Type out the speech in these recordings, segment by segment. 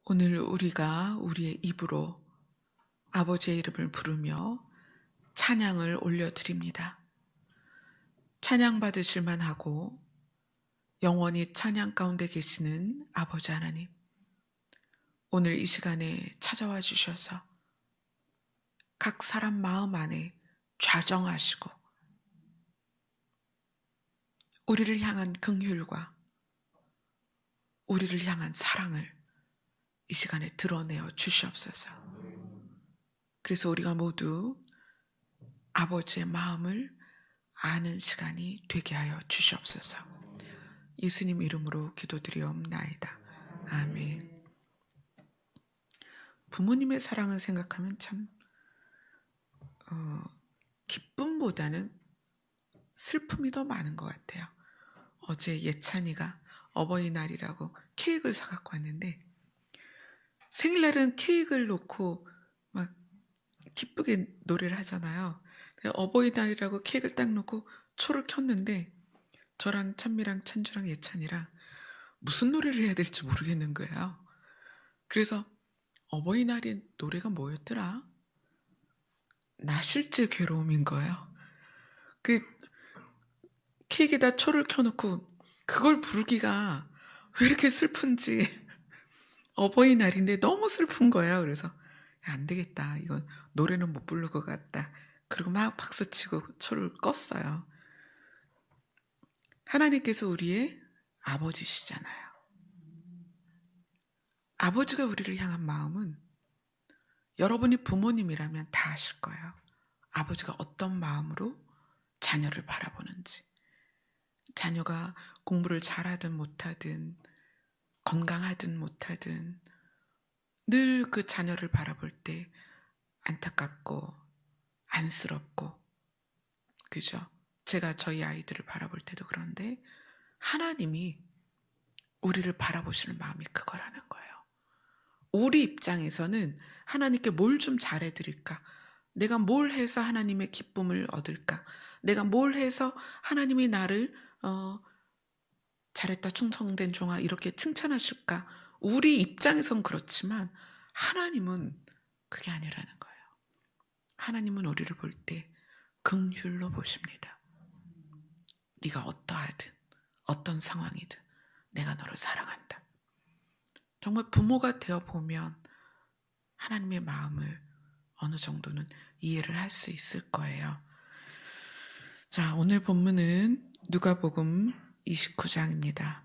오늘 우리가 우리의 입으로 아버지의 이름을 부르며 찬양을 올려드립니다. 찬양 받으실 만하고 영원히 찬양 가운데 계시는 아버지 하나님, 오늘 이 시간에 찾아와 주셔서 각 사람 마음 안에 좌정하시고 우리를 향한 긍휼과 우리를 향한 사랑을 이 시간에 드러내어 주시옵소서. 그래서 우리가 모두 아버지의 마음을 아는 시간이 되게 하여 주시옵소서. 예수님 이름으로 기도드리옵나이다. 아멘. 부모님의 사랑을 생각하면 참 기쁨보다는 슬픔이 더 많은 것 같아요. 어제 예찬이가 어버이날이라고 케이크를 사갖고 왔는데, 생일날은 케이크를 놓고 막 기쁘게 노래를 하잖아요. 어버이날이라고 케이크를 딱 놓고 초를 켰는데 저랑 찬미랑 찬주랑 예찬이랑 무슨 노래를 해야 될지 모르겠는 거예요. 그래서 어버이날의 노래가 뭐였더라? 나 실제 괴로움인 거예요. 그 케이크에다 초를 켜놓고 그걸 부르기가 왜 이렇게 슬픈지, 어버이날인데 너무 슬픈 거예요. 그래서 안 되겠다, 이건 노래는 못 부를 것 같다. 그리고 막 박수치고 초를 껐어요. 하나님께서 우리의 아버지시잖아요. 아버지가 우리를 향한 마음은 여러분이 부모님이라면 다 아실 거예요. 아버지가 어떤 마음으로 자녀를 바라보는지. 자녀가 공부를 잘하든 못하든 건강하든 못하든 늘 그 자녀를 바라볼 때 안타깝고 안쓰럽고, 그죠? 제가 저희 아이들을 바라볼 때도 그런데 하나님이 우리를 바라보시는 마음이 그거라는 거예요. 우리 입장에서는 하나님께 뭘 좀 잘해드릴까? 내가 뭘 해서 하나님의 기쁨을 얻을까? 내가 뭘 해서 하나님이 나를 잘했다, 충성된 종아, 이렇게 칭찬하실까? 우리 입장에선 그렇지만 하나님은 그게 아니라는 거예요. 하나님은 우리를 볼 때 긍휼로 보십니다. 네가 어떠하든 어떤 상황이든 내가 너를 사랑한다. 정말 부모가 되어보면 하나님의 마음을 어느 정도는 이해를 할 수 있을 거예요. 자, 오늘 본문은 누가복음 29장입니다.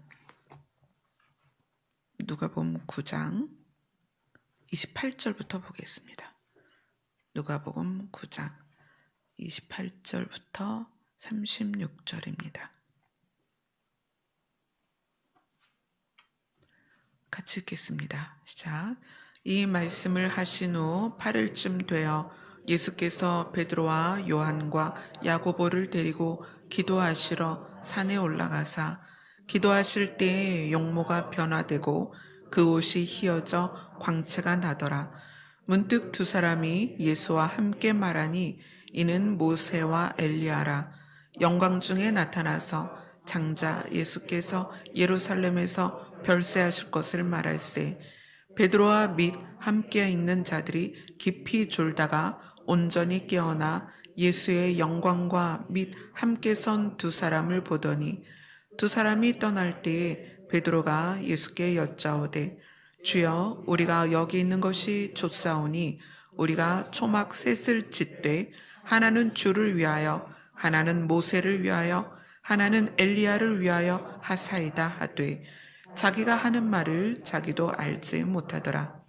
누가복음 9장 28절부터 보겠습니다. 누가복음 9장 28절부터 36절입니다. 같이 읽겠습니다. 시작. 이 말씀을 하신 후 8일쯤 되어 예수께서 베드로와 요한과 야고보를 데리고 기도하시러 산에 올라가사 기도하실 때에 용모가 변화되고 그 옷이 휘어져 광채가 나더라. 문득 두 사람이 예수와 함께 말하니 이는 모세와 엘리야라. 영광 중에 나타나서 장자 예수께서 예루살렘에서 별세하실 것을 말할세. 베드로와 및 함께 있는 자들이 깊이 졸다가 온전히 깨어나 예수의 영광과 및 함께 선 두 사람을 보더니 두 사람이 떠날 때에 베드로가 예수께 여짜오되 주여, 우리가 여기 있는 것이 좋사오니 우리가 초막 셋을 짓되 하나는 주를 위하여 하나는 모세를 위하여 하나는 엘리야를 위하여 하사이다 하되 자기가 하는 말을 자기도 알지 못하더라.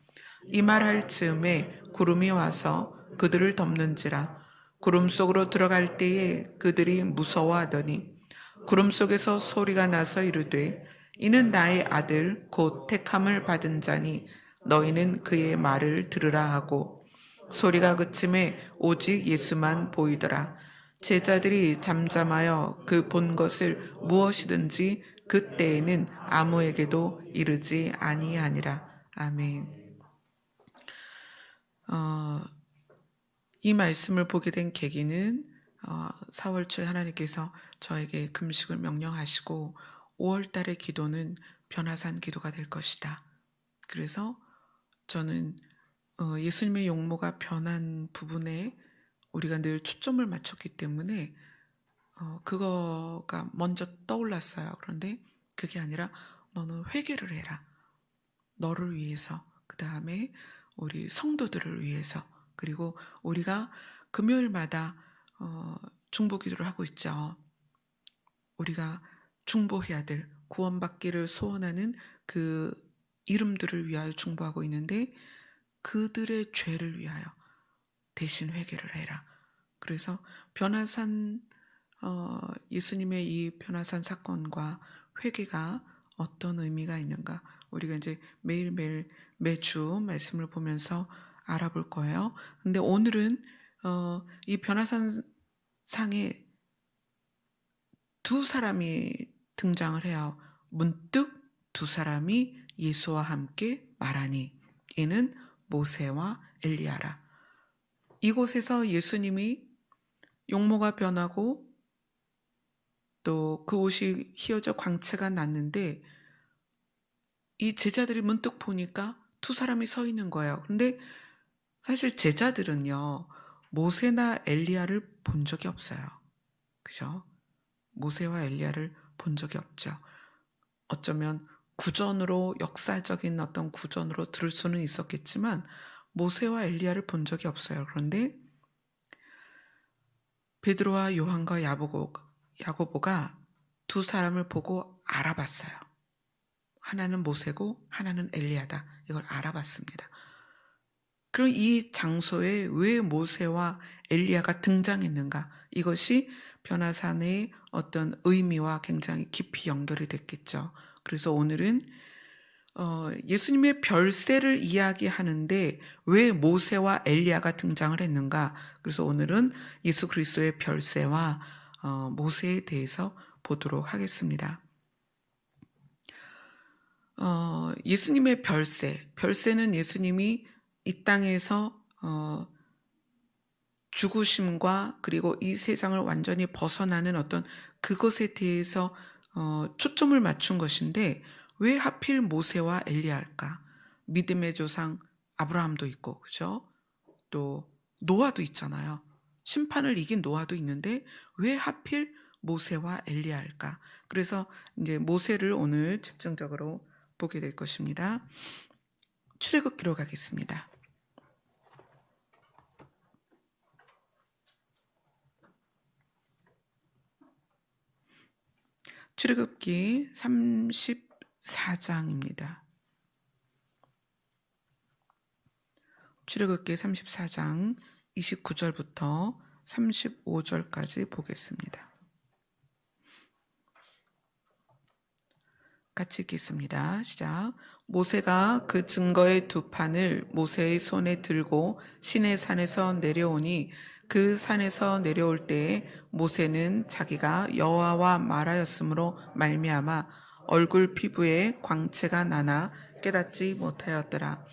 이 말할 즈음에 구름이 와서 그들을 덮는지라. 구름 속으로 들어갈 때에 그들이 무서워하더니 구름 속에서 소리가 나서 이르되 이는 나의 아들 곧 택함을 받은 자니 너희는 그의 말을 들으라 하고 소리가 그침에 오직 예수만 보이더라. 제자들이 잠잠하여 그 본 것을 무엇이든지 그때에는 아무에게도 이르지 아니하니라. 아멘. 이 말씀을 보게 된 계기는 4월 초에 하나님께서 저에게 금식을 명령하시고 5월 달의 기도는 변화산 기도가 될 것이다. 그래서 저는 예수님의 용모가 변한 부분에 우리가 늘 초점을 맞췄기 때문에 그거가 먼저 떠올랐어요. 그런데 그게 아니라 너는 회개를 해라. 너를 위해서, 그 다음에 우리 성도들을 위해서, 그리고 우리가 금요일마다 중보기도를 하고 있죠. 우리가 중보해야 될, 구원받기를 소원하는 그 이름들을 위하여 중보하고 있는데 그들의 죄를 위하여 대신 회개를 해라. 그래서 변화산, 예수님의 이 변화산 사건과 회개가 어떤 의미가 있는가, 우리가 이제 매일매일 매주 말씀을 보면서 알아볼 거예요. 근데 오늘은 이 변화산 상에 두 사람이 등장을 해요. 문득 두 사람이 예수와 함께 말하니 이는 모세와 엘리야라. 이곳에서 예수님이 용모가 변하고 또 그 옷이 휘어져 광채가 났는데 이 제자들이 문득 보니까 두 사람이 서 있는 거예요. 근데 사실 제자들은요, 모세나 엘리야를 본 적이 없어요. 그죠? 모세와 엘리야를 본 적이 없죠. 어쩌면 구전으로, 역사적인 어떤 구전으로 들을 수는 있었겠지만 모세와 엘리야를 본 적이 없어요. 그런데 베드로와 요한과 야고보가 두 사람을 보고 알아봤어요. 하나는 모세고 하나는 엘리야다. 이걸 알아봤습니다. 그럼 이 장소에 왜 모세와 엘리야가 등장했는가? 이것이 변화산의 어떤 의미와 굉장히 깊이 연결이 됐겠죠. 그래서 오늘은 예수님의 별세를 이야기하는데 왜 모세와 엘리야가 등장을 했는가? 그래서 오늘은 예수 그리스도의 별세와 모세에 대해서 보도록 하겠습니다. 예수님의 별세는 예수님이 이 땅에서 죽으심과 그리고 이 세상을 완전히 벗어나는 어떤 그것에 대해서 초점을 맞춘 것인데 왜 하필 모세와 엘리야일까? 믿음의 조상 아브라함도 있고, 그죠? 또 노아도 있잖아요. 심판을 이긴 노아도 있는데 왜 하필 모세와 엘리야일까? 그래서 이제 모세를 오늘 집중적으로 보게 될 것입니다. 출애굽기로 가겠습니다. 출애굽기 34장입니다. 출애굽기 34장 29절부터 35절까지 보겠습니다. 같이 읽겠습니다. 시작. 모세가 그 증거의 두 판을 모세의 손에 들고 시내 산에서 내려오니 그 산에서 내려올 때에 모세는 자기가 여호와와 말하였으므로 말미암아 얼굴 피부에 광채가 나나 깨닫지 못하였더라.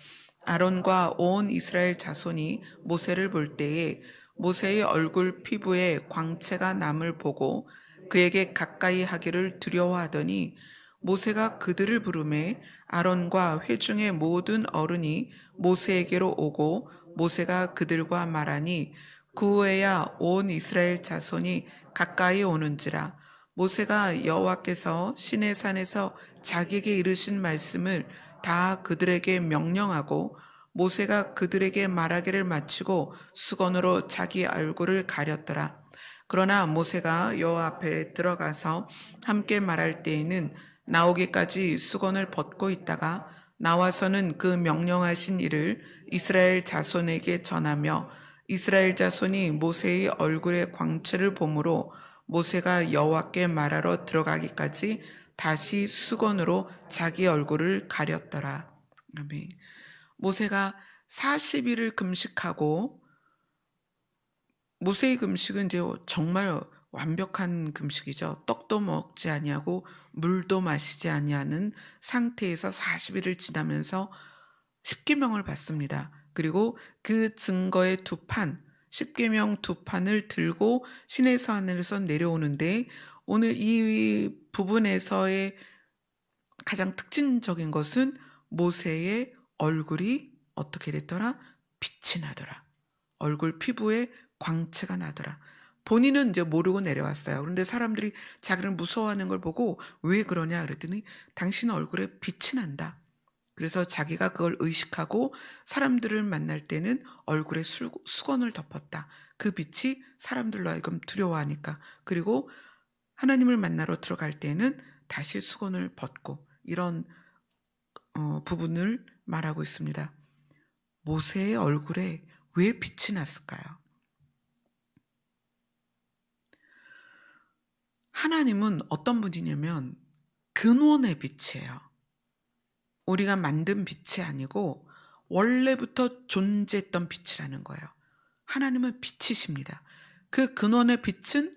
아론과 온 이스라엘 자손이 모세를 볼 때에 모세의 얼굴 피부에 광채가 남을 보고 그에게 가까이 하기를 두려워하더니 모세가 그들을 부르매 아론과 회중의 모든 어른이 모세에게로 오고 모세가 그들과 말하니 그 후에야 온 이스라엘 자손이 가까이 오는지라. 모세가 여호와께서 시내산에서 자기에게 이르신 말씀을 다 그들에게 명령하고 모세가 그들에게 말하기를 마치고 수건으로 자기 얼굴을 가렸더라. 그러나 모세가 여호와 앞에 들어가서 함께 말할 때에는 나오기까지 수건을 벗고 있다가 나와서는 그 명령하신 일을 이스라엘 자손에게 전하며 이스라엘 자손이 모세의 얼굴의 광채를 보므로 모세가 여호와께 말하러 들어가기까지 다시 수건으로 자기 얼굴을 가렸더라. 아멘. 모세가 40일을 금식하고, 모세의 금식은 이제 정말 완벽한 금식이죠. 떡도 먹지 아니하고 물도 마시지 아니하는 상태에서 40일을 지나면서 십계명을 받습니다. 그리고 그 증거의 두 판, 십계명 두 판을 들고 시내산에서 내려오는데 오늘 이 부분에서의 가장 특징적인 것은 모세의 얼굴이 어떻게 됐더라? 빛이 나더라. 얼굴 피부에 광채가 나더라. 본인은 이제 모르고 내려왔어요. 그런데 사람들이 자기를 무서워하는 걸 보고 왜 그러냐 그랬더니 당신 얼굴에 빛이 난다. 그래서 자기가 그걸 의식하고 사람들을 만날 때는 얼굴에 수건을 덮었다. 그 빛이 사람들로 하여금 두려워하니까. 그리고 하나님을 만나러 들어갈 때는 다시 수건을 벗고, 이런 부분을 말하고 있습니다. 모세의 얼굴에 왜 빛이 났을까요? 하나님은 어떤 분이냐면 근원의 빛이에요. 우리가 만든 빛이 아니고 원래부터 존재했던 빛이라는 거예요. 하나님은 빛이십니다. 그 근원의 빛은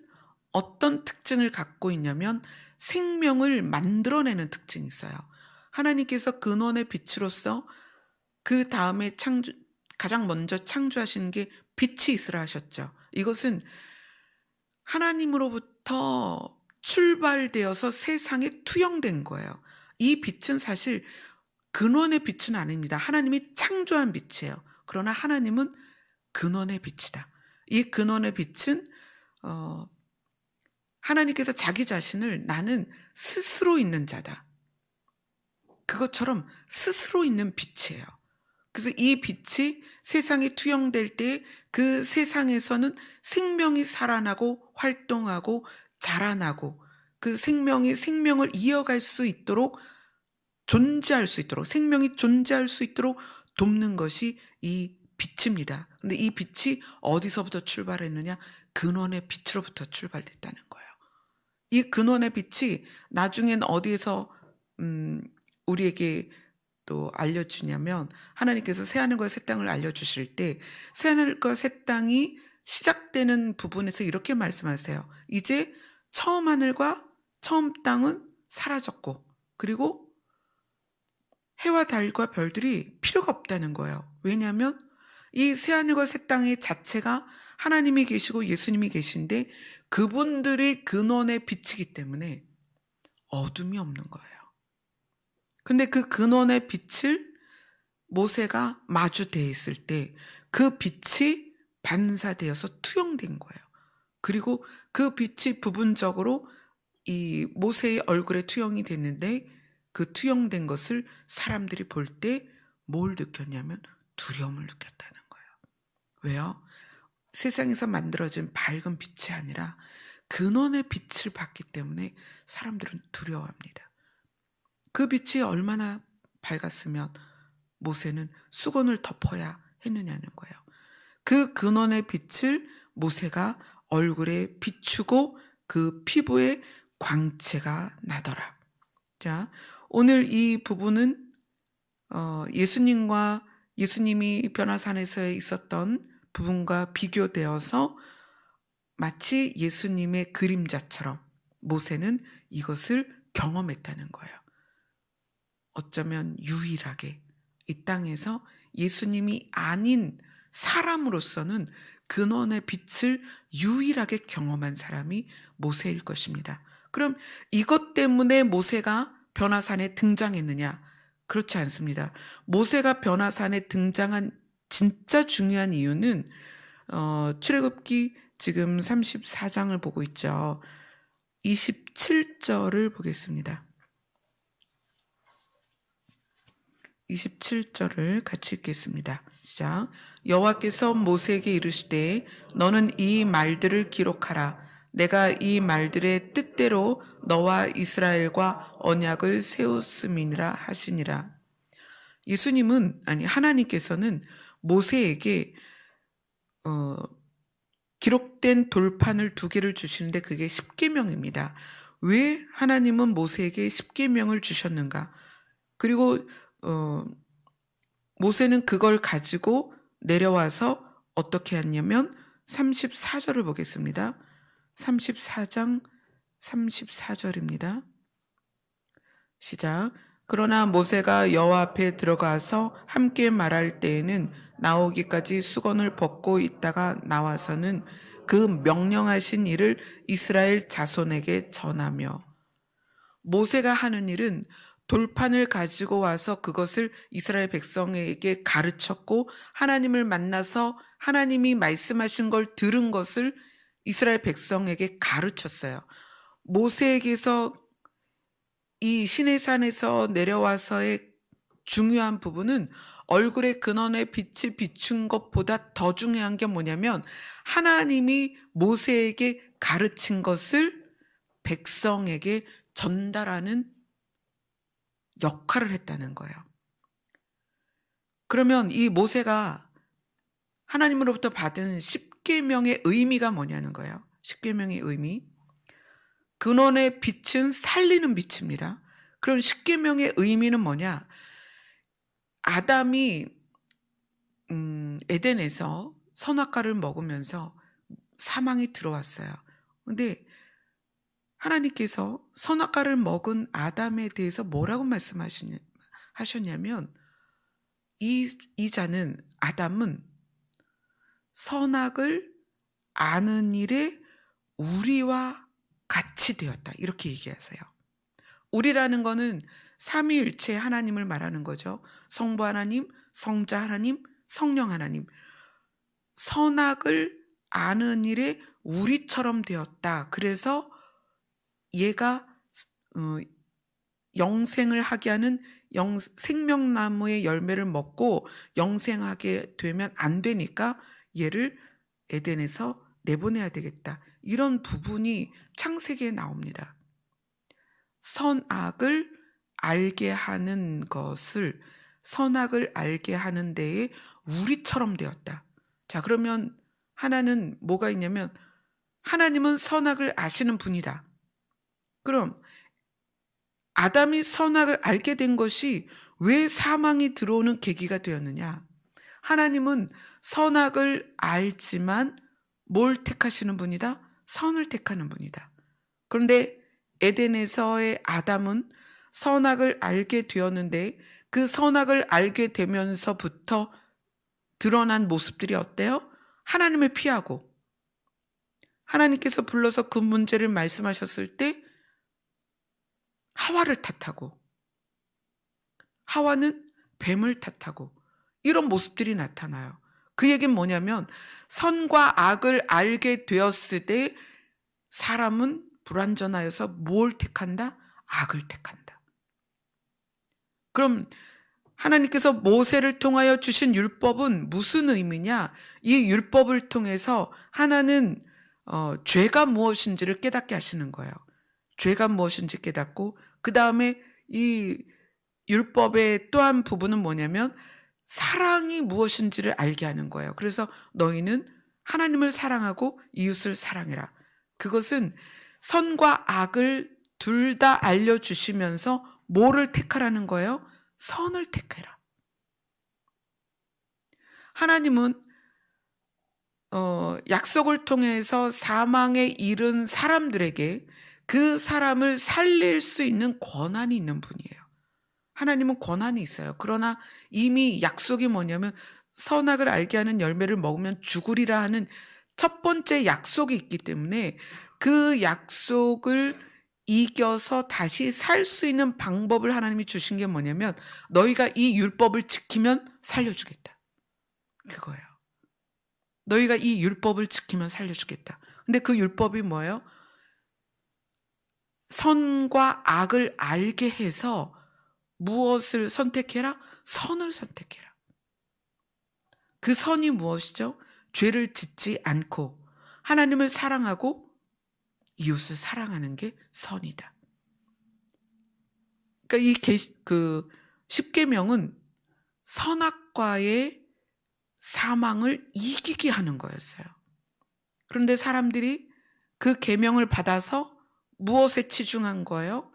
어떤 특징을 갖고 있냐면 생명을 만들어내는 특징이 있어요. 하나님께서 근원의 빛으로서 그 다음에 가장 먼저 창조하신 게 빛이 있으라 하셨죠. 이것은 하나님으로부터 출발되어서 세상에 투영된 거예요. 이 빛은 사실 근원의 빛은 아닙니다. 하나님이 창조한 빛이에요. 그러나 하나님은 근원의 빛이다. 이 근원의 빛은 하나님께서 자기 자신을 나는 스스로 있는 자다. 그것처럼 스스로 있는 빛이에요. 그래서 이 빛이 세상에 투영될 때 그 세상에서는 생명이 살아나고 활동하고 자라나고 그 생명이 생명을 이어갈 수 있도록 존재할 수 있도록 생명이 존재할 수 있도록 돕는 것이 이 빛입니다. 근데 이 빛이 어디서부터 출발했느냐? 근원의 빛으로부터 출발됐다는 거예요. 이 근원의 빛이 나중엔 어디에서 우리에게 또 알려주냐면 하나님께서 새하늘과 새 땅을 알려주실 때 새하늘과 새 땅이 시작되는 부분에서 이렇게 말씀하세요. 이제 처음 하늘과 처음 땅은 사라졌고 그리고 해와 달과 별들이 필요가 없다는 거예요. 왜냐하면 이 새하늘과 새 땅의 자체가 하나님이 계시고 예수님이 계신데 그분들이 근원의 빛이기 때문에 어둠이 없는 거예요. 근데 그 근원의 빛을 모세가 마주대했을 때 그 빛이 반사되어서 투영된 거예요. 그리고 그 빛이 부분적으로 이 모세의 얼굴에 투영이 됐는데 그 투영된 것을 사람들이 볼 때 뭘 느꼈냐면 두려움을 느꼈다는 거예요. 왜요? 세상에서 만들어진 밝은 빛이 아니라 근원의 빛을 받기 때문에 사람들은 두려워합니다. 그 빛이 얼마나 밝았으면 모세는 수건을 덮어야 했느냐는 거예요. 그 근원의 빛을 모세가 얼굴에 비추고 그 피부에 광채가 나더라. 자, 오늘 이 부분은 예수님이 변화산에서 있었던 부분과 비교되어서 마치 예수님의 그림자처럼 모세는 이것을 경험했다는 거예요. 어쩌면 유일하게 이 땅에서 예수님이 아닌 사람으로서는 근원의 빛을 유일하게 경험한 사람이 모세일 것입니다. 그럼 이것 때문에 모세가 변화산에 등장했느냐? 그렇지 않습니다. 모세가 변화산에 등장한 진짜 중요한 이유는 출애굽기 지금 34장을 보고 있죠. 27절을 보겠습니다. 27절을 같이 읽겠습니다. 시작. 여호와께서 모세에게 이르시되 너는 이 말들을 기록하라. 내가 이 말들의 뜻대로 너와 이스라엘과 언약을 세웠음이니라 하시니라. 하나님께서는 모세에게 기록된 돌판을 2개를 주시는데 그게 십계명입니다. 왜 하나님은 모세에게 십계명을 주셨는가? 그리고 모세는 그걸 가지고 내려와서 어떻게 했냐면 34절을 보겠습니다. 34장 34절입니다. 시작. 그러나 모세가 여호와 앞에 들어가서 함께 말할 때에는 나오기까지 수건을 벗고 있다가 나와서는 그 명령하신 일을 이스라엘 자손에게 전하며. 모세가 하는 일은 돌판을 가지고 와서 그것을 이스라엘 백성에게 가르쳤고, 하나님을 만나서 하나님이 말씀하신 걸 들은 것을 이스라엘 백성에게 가르쳤어요. 모세에게서 이 시내산에서 내려와서의 중요한 부분은 얼굴에 근원의 빛을 비춘 것보다 더 중요한 게 뭐냐면, 하나님이 모세에게 가르친 것을 백성에게 전달하는 역할을 했다는 거예요. 그러면 이 모세가 하나님으로부터 받은 십계명의 의미가 뭐냐는 거예요. 십계명의 의미. 근원의 빛은 살리는 빛입니다. 그럼 십계명의 의미는 뭐냐? 아담이 에덴에서 선악과를 먹으면서 사망이 들어왔어요. 근데 하나님께서 선악과를 먹은 아담에 대해서 뭐라고 말씀하셨냐면, 이 자는, 아담은 선악을 아는 일에 우리와 같이 되었다, 이렇게 얘기하세요. 우리라는 거는 삼위일체 하나님을 말하는 거죠. 성부 하나님, 성자 하나님, 성령 하나님. 선악을 아는 일에 우리처럼 되었다. 그래서 얘가 영생을 하게 하는 생명나무의 열매를 먹고 영생하게 되면 안 되니까 얘를 에덴에서 내보내야 되겠다. 이런 부분이 창세기에 나옵니다. 선악을 알게 하는 것을, 선악을 알게 하는 데에 우리처럼 되었다. 자, 그러면 하나는 뭐가 있냐면, 하나님은 선악을 아시는 분이다. 그럼 아담이 선악을 알게 된 것이 왜 사망이 들어오는 계기가 되었느냐? 하나님은 선악을 알지만 뭘 택하시는 분이다? 선을 택하는 분이다. 그런데 에덴에서의 아담은 선악을 알게 되었는데, 그 선악을 알게 되면서부터 드러난 모습들이 어때요? 하나님을 피하고, 하나님께서 불러서 그 문제를 말씀하셨을 때 하와를 탓하고, 하와는 뱀을 탓하고, 이런 모습들이 나타나요. 그 얘기는 뭐냐면, 선과 악을 알게 되었을 때 사람은 불완전하여서 뭘 택한다? 악을 택한다. 그럼 하나님께서 모세를 통하여 주신 율법은 무슨 의미냐? 이 율법을 통해서 하나는 죄가 무엇인지를 깨닫게 하시는 거예요. 죄가 무엇인지 깨닫고, 그 다음에 이 율법의 또 한 부분은 뭐냐면 사랑이 무엇인지를 알게 하는 거예요. 그래서 너희는 하나님을 사랑하고 이웃을 사랑해라. 그것은 선과 악을 둘 다 알려주시면서 뭐를 택하라는 거예요? 선을 택해라. 하나님은 약속을 통해서 사망에 이른 사람들에게 그 사람을 살릴 수 있는 권한이 있는 분이에요. 하나님은 권한이 있어요. 그러나 이미 약속이 뭐냐면, 선악을 알게 하는 열매를 먹으면 죽으리라 하는 첫 번째 약속이 있기 때문에, 그 약속을 이겨서 다시 살 수 있는 방법을 하나님이 주신 게 뭐냐면, 너희가 이 율법을 지키면 살려주겠다, 그거예요. 너희가 이 율법을 지키면 살려주겠다. 근데 그 율법이 뭐예요? 선과 악을 알게 해서 무엇을 선택해라? 선을 선택해라. 그 선이 무엇이죠? 죄를 짓지 않고 하나님을 사랑하고 이웃을 사랑하는 게 선이다. 그러니까 그 십계명은 선악과의 사망을 이기게 하는 거였어요. 그런데 사람들이 그 계명을 받아서 무엇에 치중한 거예요?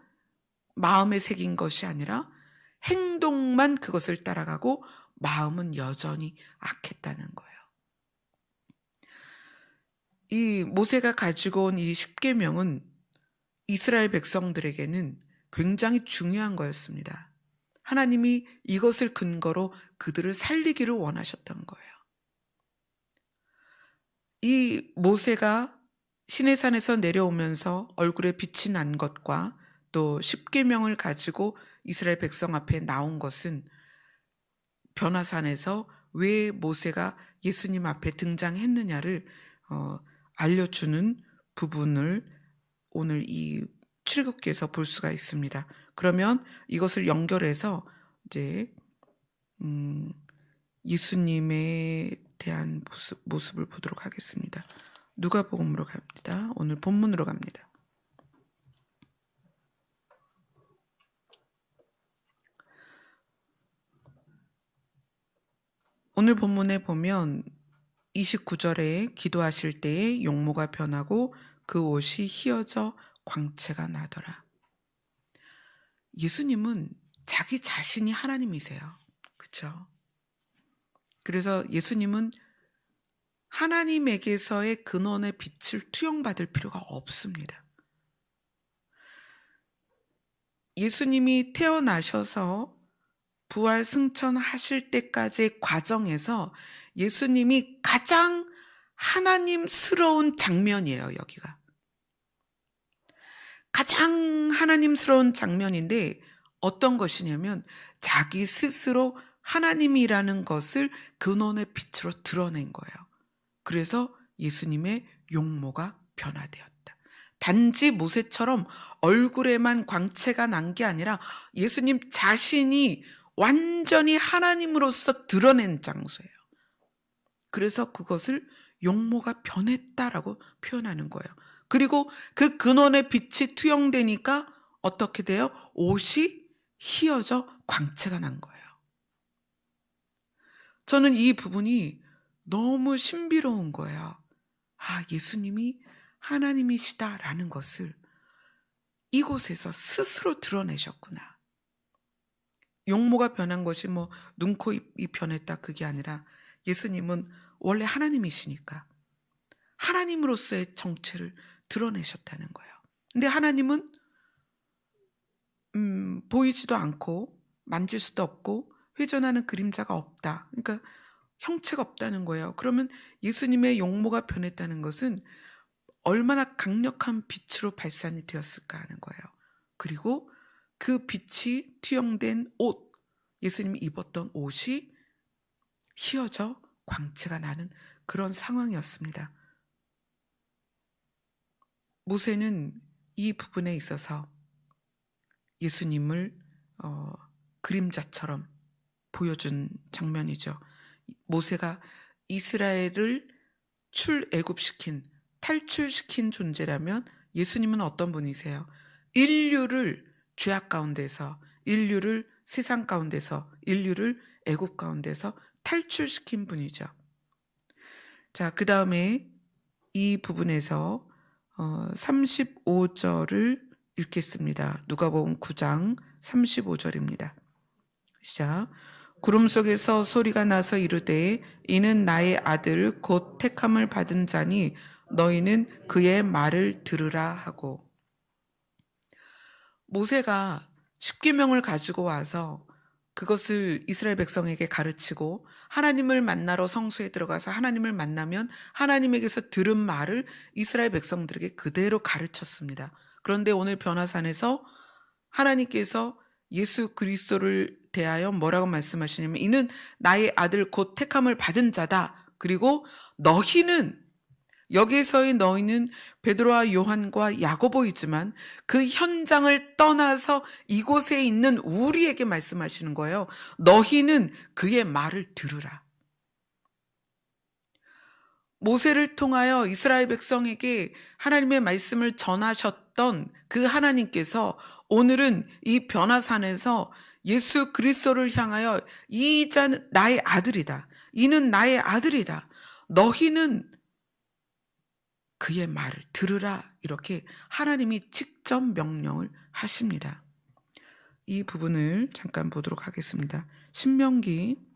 마음에 새긴 것이 아니라 행동만 그것을 따라가고 마음은 여전히 악했다는 거예요. 이 모세가 가지고 온 이 십계명은 이스라엘 백성들에게는 굉장히 중요한 거였습니다. 하나님이 이것을 근거로 그들을 살리기를 원하셨던 거예요. 이 모세가 시내산에서 내려오면서 얼굴에 빛이 난 것과 또 십계명을 가지고 이스라엘 백성 앞에 나온 것은 변화산에서 왜 모세가 예수님 앞에 등장했느냐를 알려주는 부분을 오늘 이 출애굽기에서 볼 수가 있습니다. 그러면 이것을 연결해서 이제 예수님에 대한 모습을 보도록 하겠습니다. 누가복음으로 갑니다. 오늘 본문으로 갑니다. 오늘 본문에 보면 29절에 기도하실 때에 용모가 변하고 그 옷이 휘어져 광채가 나더라. 예수님은 자기 자신이 하나님이세요. 그렇죠? 그래서 예수님은 하나님에게서의 근원의 빛을 투영받을 필요가 없습니다. 예수님이 태어나셔서 부활 승천하실 때까지의 과정에서 예수님이 가장 하나님스러운 장면이에요. 여기가 가장 하나님스러운 장면인데 어떤 것이냐면 자기 스스로 하나님이라는 것을 근원의 빛으로 드러낸 거예요. 그래서 예수님의 용모가 변화되었다. 단지 모세처럼 얼굴에만 광채가 난 게 아니라 예수님 자신이 완전히 하나님으로서 드러낸 장소예요. 그래서 그것을 용모가 변했다라고 표현하는 거예요. 그리고 그 근원의 빛이 투영되니까 어떻게 돼요? 옷이 휘어져 광채가 난 거예요. 저는 이 부분이 너무 신비로운 거예요. 아, 예수님이 하나님이시다라는 것을 이곳에서 스스로 드러내셨구나. 용모가 변한 것이 뭐 눈, 코, 입이 변했다 그게 아니라 예수님은 원래 하나님이시니까 하나님으로서의 정체를 드러내셨다는 거예요. 근데 하나님은 보이지도 않고 만질 수도 없고 회전하는 그림자가 없다. 그러니까 형체가 없다는 거예요. 그러면 예수님의 용모가 변했다는 것은 얼마나 강력한 빛으로 발산이 되었을까 하는 거예요. 그리고 그 빛이 투영된 옷, 예수님이 입었던 옷이 휘어져 광채가 나는 그런 상황이었습니다. 모세는 이 부분에 있어서 예수님을 그림자처럼 보여준 장면이죠. 모세가 이스라엘을 출애굽시킨, 탈출시킨 존재라면 예수님은 어떤 분이세요? 인류를 죄악 가운데서, 인류를 세상 가운데서, 인류를 애굽 가운데서 탈출시킨 분이죠. 자, 그 다음에 이 부분에서 35절을 읽겠습니다. 누가복음 9장 35절입니다. 시작. 구름 속에서 소리가 나서 이르되 이는 나의 아들 곧 택함을 받은 자니 너희는 그의 말을 들으라 하고. 모세가 십계명을 가지고 와서 그것을 이스라엘 백성에게 가르치고 하나님을 만나러 성소에 들어가서 하나님을 만나면 하나님에게서 들은 말을 이스라엘 백성들에게 그대로 가르쳤습니다. 그런데 오늘 변화산에서 하나님께서 예수 그리스도를 대하여 뭐라고 말씀하시냐면 이는 나의 아들 곧 택함을 받은 자다. 그리고 너희는, 여기에서의 너희는 베드로와 요한과 야고보이지만 그 현장을 떠나서 이곳에 있는 우리에게 말씀하시는 거예요. 너희는 그의 말을 들으라. 모세를 통하여 이스라엘 백성에게 하나님의 말씀을 전하셨던 그 하나님께서 오늘은 이 변화산에서 예수 그리스도를 향하여 이 자는 나의 아들이다. 이는 나의 아들이다. 너희는 그의 말을 들으라. 이렇게 하나님이 직접 명령을 하십니다. 이 부분을 잠깐 보도록 하겠습니다. 신명기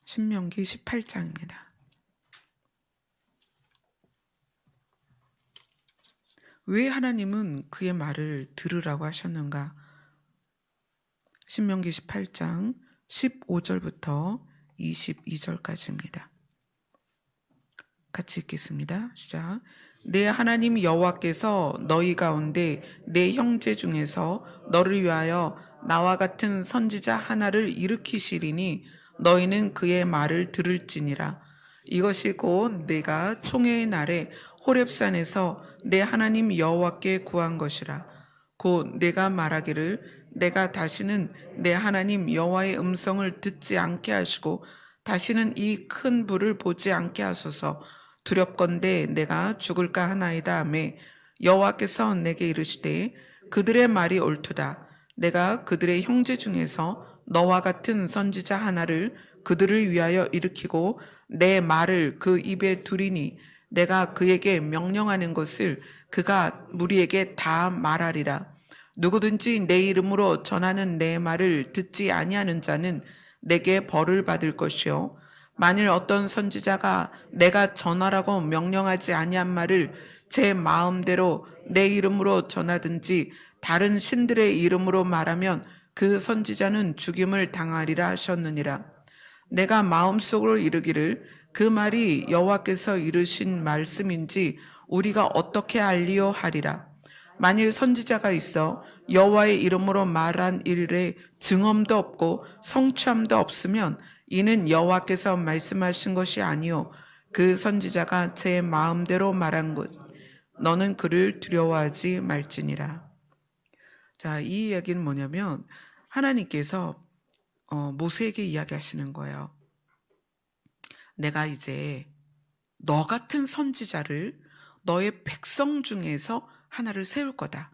18장입니다. 왜 하나님은 그의 말을 들으라고 하셨는가? 신명기 18장 15절부터 22절까지입니다. 같이 읽겠습니다. 시작. 내 하나님 여호와께서 너희 가운데 내 형제 중에서 너를 위하여 나와 같은 선지자 하나를 일으키시리니 너희는 그의 말을 들을지니라. 이것이 곧 내가 총회의 날에 호렙산에서 내 하나님 여호와께 구한 것이라. 곧 내가 말하기를 내가 다시는 내 하나님 여호와의 음성을 듣지 않게 하시고 다시는 이 큰 불을 보지 않게 하소서. 두렵건대 내가 죽을까 하나이다 하매 여호와께서 내게 이르시되 그들의 말이 옳도다. 내가 그들의 형제 중에서 너와 같은 선지자 하나를 그들을 위하여 일으키고 내 말을 그 입에 두리니 내가 그에게 명령하는 것을 그가 무리에게 다 말하리라. 누구든지 내 이름으로 전하는 내 말을 듣지 아니하는 자는 내게 벌을 받을 것이요 만일 어떤 선지자가 내가 전하라고 명령하지 아니한 말을 제 마음대로 내 이름으로 전하든지 다른 신들의 이름으로 말하면 그 선지자는 죽임을 당하리라 하셨느니라. 내가 마음속으로 이르기를 그 말이 여호와께서 이르신 말씀인지 우리가 어떻게 알리요 하리라. 만일 선지자가 있어 여호와의 이름으로 말한 일에 증언도 없고 성취함도 없으면 이는 여호와께서 말씀하신 것이 아니요 그 선지자가 제 마음대로 말한 것. 너는 그를 두려워하지 말지니라. 자, 이 이야기는 뭐냐면 하나님께서 모세에게 이야기하시는 거예요. 내가 이제 너 같은 선지자를 너의 백성 중에서 하나를 세울 거다.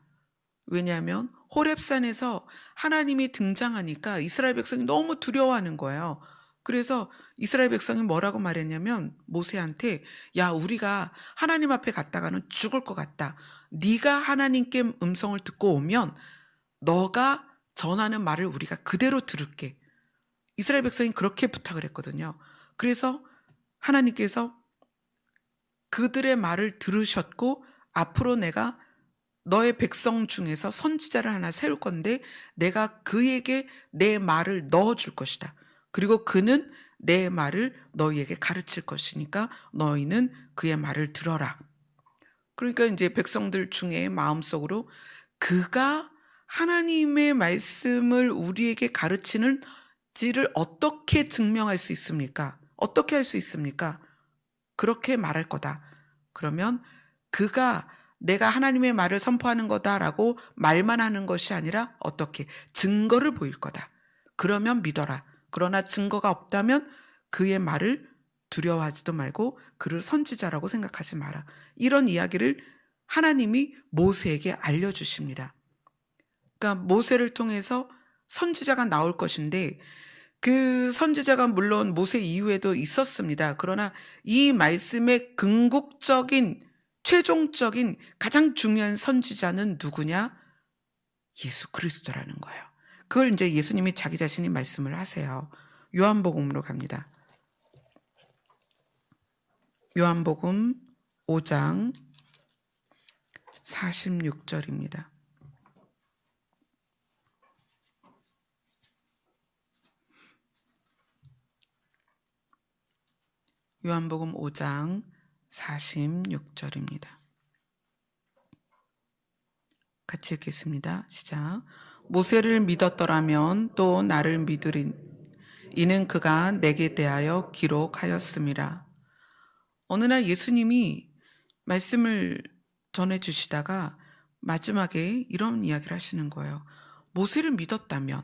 왜냐하면 호렙산에서 하나님이 등장하니까 이스라엘 백성이 너무 두려워하는 거예요. 그래서 이스라엘 백성이 뭐라고 말했냐면 모세한테 야 우리가 하나님 앞에 갔다가는 죽을 것 같다. 네가 하나님께 음성을 듣고 오면 너가 전하는 말을 우리가 그대로 들을게. 이스라엘 백성이 그렇게 부탁을 했거든요. 그래서 하나님께서 그들의 말을 들으셨고 앞으로 내가 너의 백성 중에서 선지자를 하나 세울 건데 내가 그에게 내 말을 넣어줄 것이다. 그리고 그는 내 말을 너희에게 가르칠 것이니까 너희는 그의 말을 들어라. 그러니까 이제 백성들 중에 마음속으로 그가 하나님의 말씀을 우리에게 가르치는지를 어떻게 증명할 수 있습니까? 어떻게 할 수 있습니까? 그렇게 말할 거다. 그러면 그가 내가 하나님의 말을 선포하는 거다라고 말만 하는 것이 아니라 어떻게 증거를 보일 거다. 그러면 믿어라. 그러나 증거가 없다면 그의 말을 두려워하지도 말고 그를 선지자라고 생각하지 마라. 이런 이야기를 하나님이 모세에게 알려주십니다. 그러니까 모세를 통해서 선지자가 나올 것인데 그 선지자가 물론 모세 이후에도 있었습니다. 그러나 이 말씀의 궁극적인 최종적인 가장 중요한 선지자는 누구냐? 예수 그리스도라는 거예요. 그걸 이제 예수님이 자기 자신이 말씀을 하세요. 요한복음으로 갑니다. 요한복음 5장 46절입니다. 요한복음 5장 46절입니다. 같이 읽겠습니다. 시작. 모세를 믿었더라면 또 나를 믿으리. 이는 그가 내게 대하여 기록하였음이라. 어느 날 예수님이 말씀을 전해주시다가 마지막에 이런 이야기를 하시는 거예요. 모세를 믿었다면,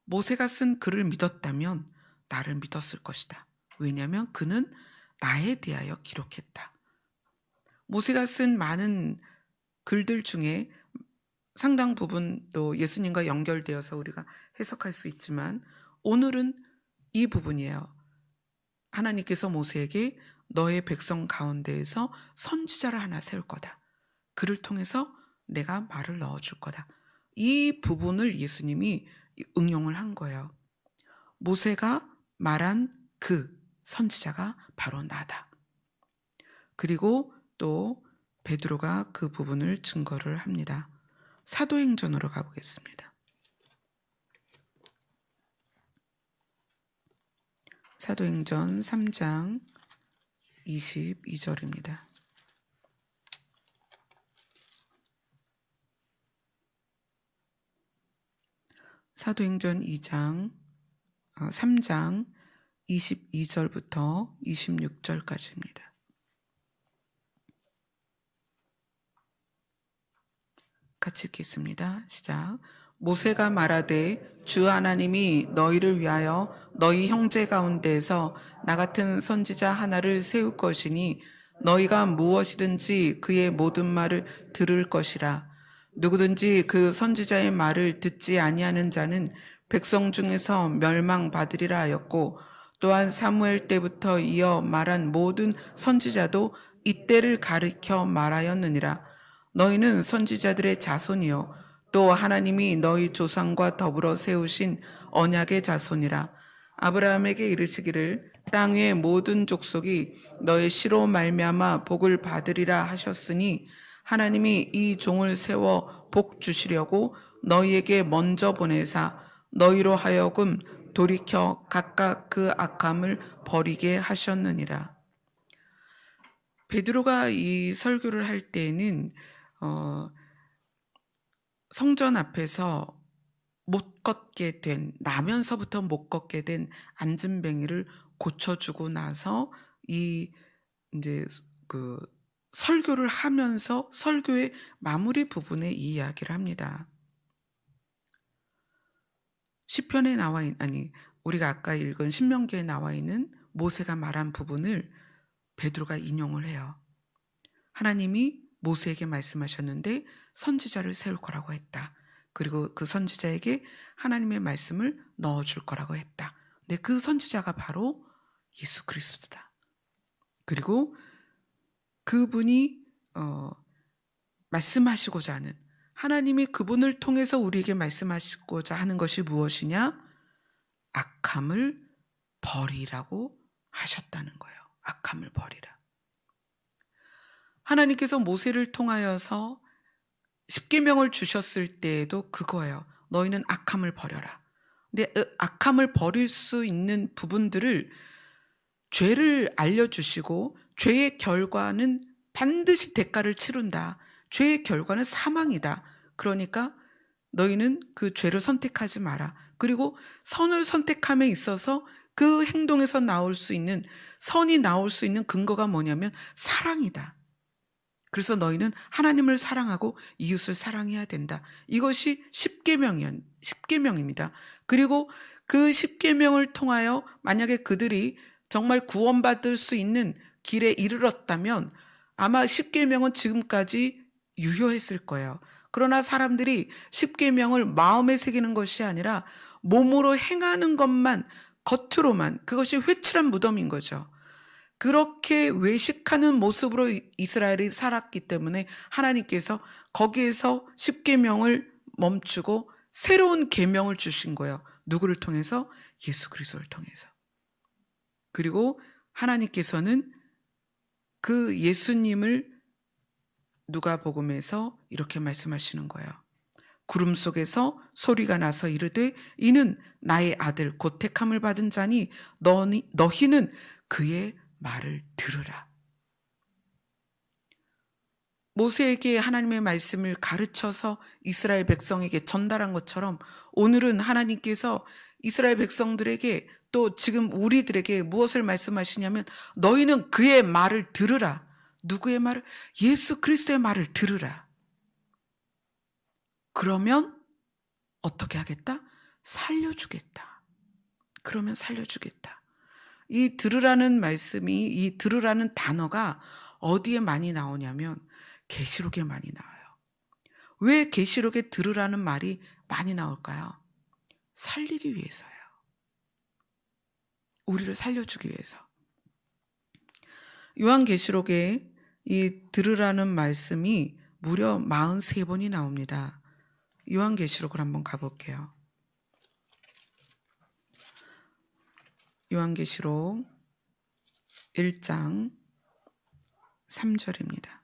모세가 쓴 글을 믿었다면 나를 믿었을 것이다. 왜냐하면 그는 나에 대하여 기록했다. 모세가 쓴 많은 글들 중에 상당 부분 또 예수님과 연결되어서 우리가 해석할 수 있지만 오늘은 이 부분이에요. 하나님께서 모세에게 너의 백성 가운데에서 선지자를 하나 세울 거다. 그를 통해서 내가 말을 넣어줄 거다. 이 부분을 예수님이 응용을 한 거예요. 모세가 말한 그 선지자가 바로 나다. 그리고 또 베드로가 그 부분을 증거를 합니다. 사도행전으로 가보겠습니다. 사도행전 3장 22절입니다. 사도행전 3장 22절부터 26절까지입니다. 같이 읽겠습니다. 시작. 모세가 말하되 주 하나님이 너희를 위하여 너희 형제 가운데에서 나 같은 선지자 하나를 세울 것이니 너희가 무엇이든지 그의 모든 말을 들을 것이라. 누구든지 그 선지자의 말을 듣지 아니하는 자는 백성 중에서 멸망받으리라 하였고, 또한 사무엘 때부터 이어 말한 모든 선지자도 이때를 가리켜 말하였느니라. 너희는 선지자들의 자손이요 또 하나님이 너희 조상과 더불어 세우신 언약의 자손이라. 아브라함에게 이르시기를 땅 위의 모든 족속이 너희 씨로 말미암아 복을 받으리라 하셨으니, 하나님이 이 종을 세워 복 주시려고 너희에게 먼저 보내사 너희로 하여금 돌이켜 각각 그 악함을 버리게 하셨느니라. 베드로가 이 설교를 할 때에는 성전 앞에서 못 걷게 된, 나면서부터 못 걷게 된 안진뱅이를 고쳐주고 나서 이제 설교를 하면서 설교의 마무리 부분에 이 이야기를 합니다. 시편에 우리가 아까 읽은 신명기에 나와 있는 모세가 말한 부분을 베드로가 인용을 해요. 하나님이 모세에게 말씀하셨는데 선지자를 세울 거라고 했다. 그리고 그 선지자에게 하나님의 말씀을 넣어줄 거라고 했다. 근데 그 선지자가 바로 예수 그리스도다. 그리고 그분이 말씀하시고자 하는, 하나님이 그분을 통해서 우리에게 말씀하시고자 하는 것이 무엇이냐? 악함을 버리라고 하셨다는 거예요. 악함을 버리라. 하나님께서 모세를 통하여서 십계명을 주셨을 때에도 그거예요. 너희는 악함을 버려라. 근데 악함을 버릴 수 있는 부분들을, 죄를 알려주시고 죄의 결과는 반드시 대가를 치른다. 죄의 결과는 사망이다. 그러니까 너희는 그 죄를 선택하지 마라. 그리고 선을 선택함에 있어서 그 행동에서 나올 수 있는, 선이 나올 수 있는 근거가 뭐냐면 사랑이다. 그래서 너희는 하나님을 사랑하고 이웃을 사랑해야 된다. 이것이 십계명입니다. 그리고 그 십계명을 통하여 만약에 그들이 정말 구원받을 수 있는 길에 이르렀다면 아마 십계명은 지금까지 유효했을 거예요. 그러나 사람들이 십계명을 마음에 새기는 것이 아니라 몸으로 행하는 것만, 겉으로만, 그것이 회칠한 무덤인 거죠. 그렇게 외식하는 모습으로 이스라엘이 살았기 때문에 하나님께서 거기에서 십계명을 멈추고 새로운 계명을 주신 거예요. 누구를 통해서? 예수 그리스도를 통해서. 그리고 하나님께서는 그 예수님을 누가복음에서 이렇게 말씀하시는 거예요. 구름 속에서 소리가 나서 이르되 이는 나의 아들 곧 택함을 받은 자니 너희는 그의 말을 들으라. 모세에게 하나님의 말씀을 가르쳐서 이스라엘 백성에게 전달한 것처럼 오늘은 하나님께서 이스라엘 백성들에게 또 지금 우리들에게 무엇을 말씀하시냐면 너희는 그의 말을 들으라. 누구의 말을? 예수 그리스도의 말을 들으라. 그러면 어떻게 하겠다? 살려주겠다. 그러면 살려주겠다. 이 들으라는 말씀이, 이 들으라는 단어가 어디에 많이 나오냐면 계시록에 많이 나와요. 왜 계시록에 들으라는 말이 많이 나올까요? 살리기 위해서요. 우리를 살려주기 위해서. 요한계시록에 이 들으라는 말씀이 무려 43번이 나옵니다. 요한계시록을 한번 가볼게요. 요한계시록 1장 3절입니다.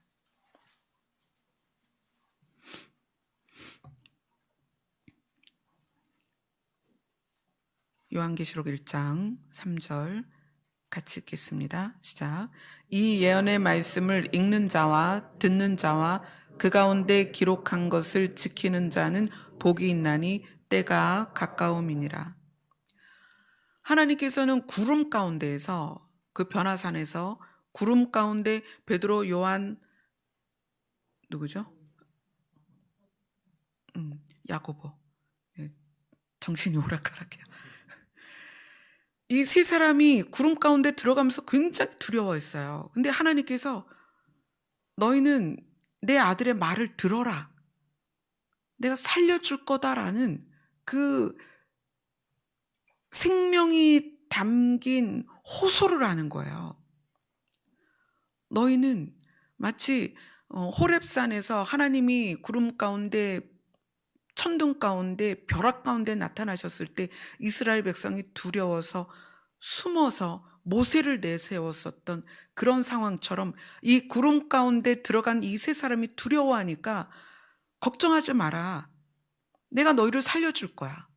요한계시록 1장 3절 같이 읽겠습니다. 시작. 이 예언의 말씀을 읽는 자와 듣는 자와 그 가운데 기록한 것을 지키는 자는 복이 있나니 때가 가까움이니라. 하나님께서는 구름 가운데에서, 그 변화산에서 구름 가운데 베드로, 요한, 누구죠? 야고보. 정신이 오락가락해요. 이 세 사람이 구름 가운데 들어가면서 굉장히 두려워했어요. 근데 하나님께서 너희는 내 아들의 말을 들어라. 내가 살려줄 거다라는 그 생명이 담긴 호소를 하는 거예요. 너희는 마치 호렙산에서 하나님이 구름 가운데, 천둥 가운데, 벼락 가운데 나타나셨을 때 이스라엘 백성이 두려워서 숨어서 모세를 내세웠었던 그런 상황처럼 이 구름 가운데 들어간 이 세 사람이 두려워하니까 걱정하지 마라. 내가 너희를 살려줄 거야.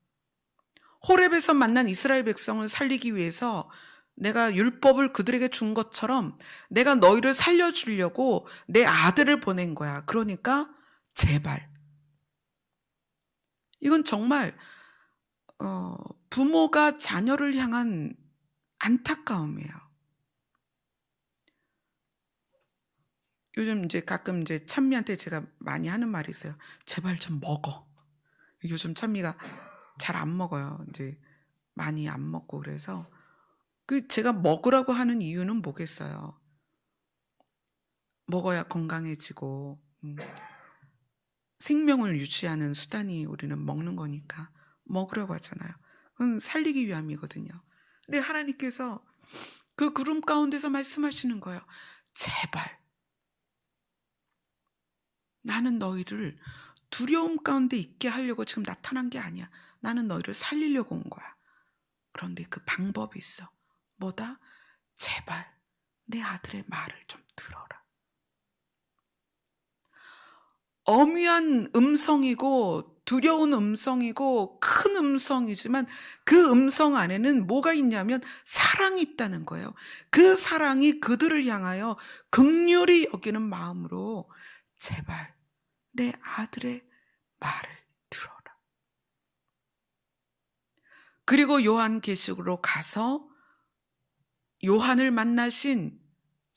호렙에서 만난 이스라엘 백성을 살리기 위해서 내가 율법을 그들에게 준 것처럼 내가 너희를 살려주려고 내 아들을 보낸 거야. 그러니까 제발. 이건 정말 부모가 자녀를 향한 안타까움이에요. 요즘 이제 가끔 이제 찬미한테 제가 많이 하는 말이 있어요. 제발 좀 먹어. 요즘 찬미가 잘 안 먹어요. 이제 많이 안 먹고 그래서 제가 먹으라고 하는 이유는 뭐겠어요. 먹어야 건강해지고 생명을 유지하는 수단이 우리는 먹는 거니까 먹으라고 하잖아요. 그건 살리기 위함이거든요. 근데 하나님께서 그 구름 가운데서 말씀하시는 거예요. 제발 나는 너희를 두려움 가운데 있게 하려고 지금 나타난 게 아니야. 나는 너희를 살리려고 온 거야. 그런데 그 방법이 있어. 뭐다? 제발 내 아들의 말을 좀 들어라. 엄위한 음성이고 두려운 음성이고 큰 음성이지만 그 음성 안에는 뭐가 있냐면 사랑이 있다는 거예요. 그 사랑이 그들을 향하여 긍휼히 여기는 마음으로 제발 내 아들의 말을 들어라. 그리고 요한계시록으로 가서 요한을 만나신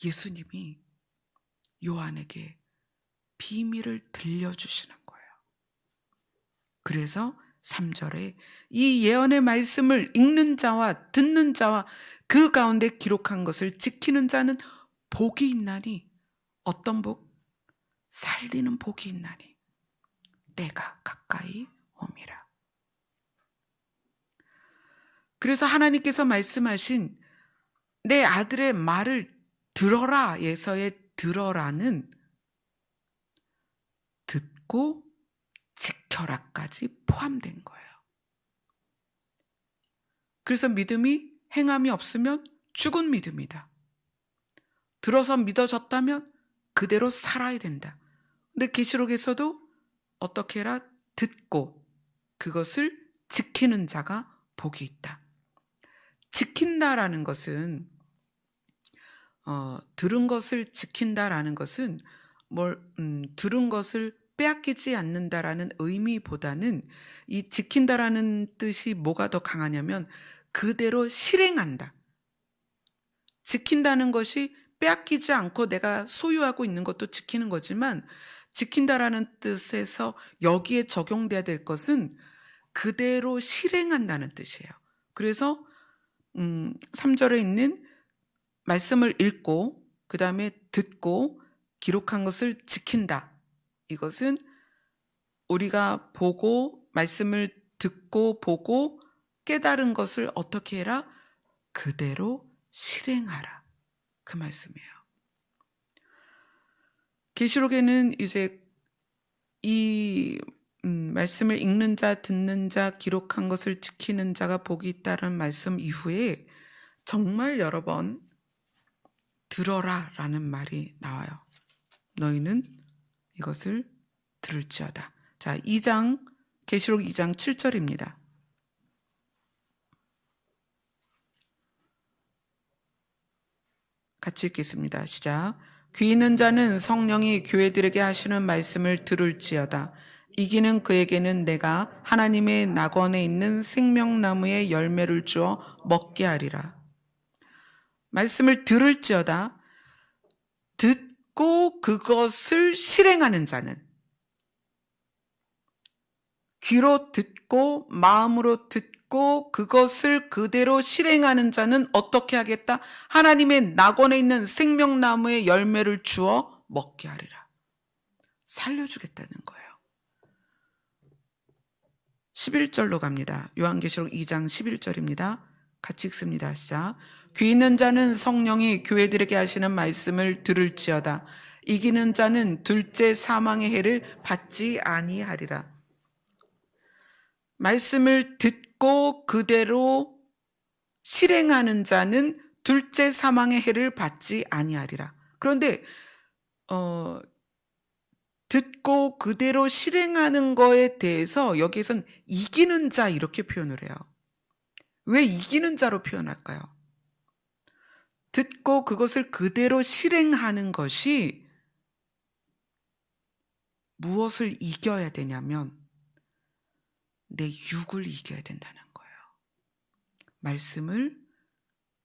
예수님이 요한에게 비밀을 들려주시는 거예요. 그래서 3절에 이 예언의 말씀을 읽는 자와 듣는 자와 그 가운데 기록한 것을 지키는 자는 복이 있나니, 어떤 복? 살리는 복이 있나니 때가 가까이 옴이라. 그래서 하나님께서 말씀하신 내 아들의 말을 들어라에서의 들어라는 듣고 지켜라까지 포함된 거예요. 그래서 믿음이 행함이 없으면 죽은 믿음이다. 들어서 믿어졌다면 그대로 살아야 된다. 근데 계시록에서도 어떻게 해라? 듣고 그것을 지키는 자가 복이 있다. 지킨다라는 것은 들은 것을 지킨다라는 것은 들은 것을 빼앗기지 않는다라는 의미보다는 이 지킨다라는 뜻이 뭐가 더 강하냐면 그대로 실행한다. 지킨다는 것이 빼앗기지 않고 내가 소유하고 있는 것도 지키는 거지만 지킨다라는 뜻에서 여기에 적용돼야 될 것은 그대로 실행한다는 뜻이에요. 그래서 3절에 있는 말씀을 읽고 그 다음에 듣고 기록한 것을 지킨다. 이것은 우리가 보고 말씀을 듣고 보고 깨달은 것을 어떻게 해라? 그대로 실행하라. 그 말씀이에요. 계시록에는 이제 이 말씀을 읽는 자, 듣는 자, 기록한 것을 지키는 자가 복이 있다는 말씀 이후에 정말 여러 번 들어라 라는 말이 나와요. 너희는 이것을 들을지어다. 자, 2장, 계시록 2장 7절입니다. 같이 읽겠습니다. 시작. 귀 있는 자는 성령이 교회들에게 하시는 말씀을 들을지어다. 이기는 그에게는 내가 하나님의 낙원에 있는 생명나무의 열매를 주어 먹게 하리라. 말씀을 들을지어다. 듣고 그것을 실행하는 자는, 귀로 듣고 마음으로 듣고 그것을 그대로 실행하는 자는 어떻게 하겠다? 하나님의 낙원에 있는 생명나무의 열매를 주어 먹게 하리라. 살려주겠다는 거예요. 11절로 갑니다. 요한계시록 2장 11절입니다. 같이 읽습니다. 시작. 귀 있는 자는 성령이 교회들에게 하시는 말씀을 들을지어다. 이기는 자는 둘째 사망의 해를 받지 아니하리라. 말씀을 듣고 그대로 실행하는 자는 둘째 사망의 해를 받지 아니하리라. 그런데 듣고 그대로 실행하는 거에 대해서 여기에선 이기는 자 이렇게 표현을 해요. 왜 이기는 자로 표현할까요? 듣고 그것을 그대로 실행하는 것이 무엇을 이겨야 되냐면 내 육을 이겨야 된다는 거예요. 말씀을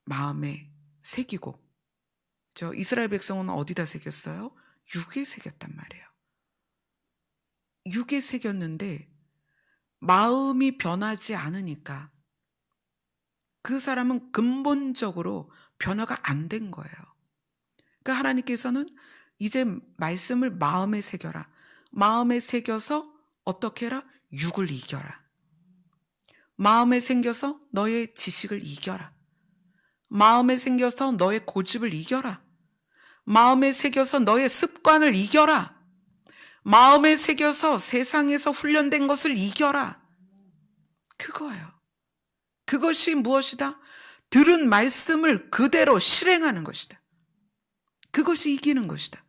마음에 새기고, 이스라엘 백성은 어디다 새겼어요? 육에 새겼단 말이에요. 육에 새겼는데 마음이 변하지 않으니까 그 사람은 근본적으로 변화가 안 된 거예요. 그러니까 하나님께서는 이제 말씀을 마음에 새겨라. 마음에 새겨서 어떻게 해라? 육을 이겨라. 마음에 생겨서 너의 지식을 이겨라. 마음에 생겨서 너의 고집을 이겨라. 마음에 새겨서 너의 습관을 이겨라. 마음에 새겨서 세상에서 훈련된 것을 이겨라. 그거예요. 그것이 무엇이다? 들은 말씀을 그대로 실행하는 것이다. 그것이 이기는 것이다.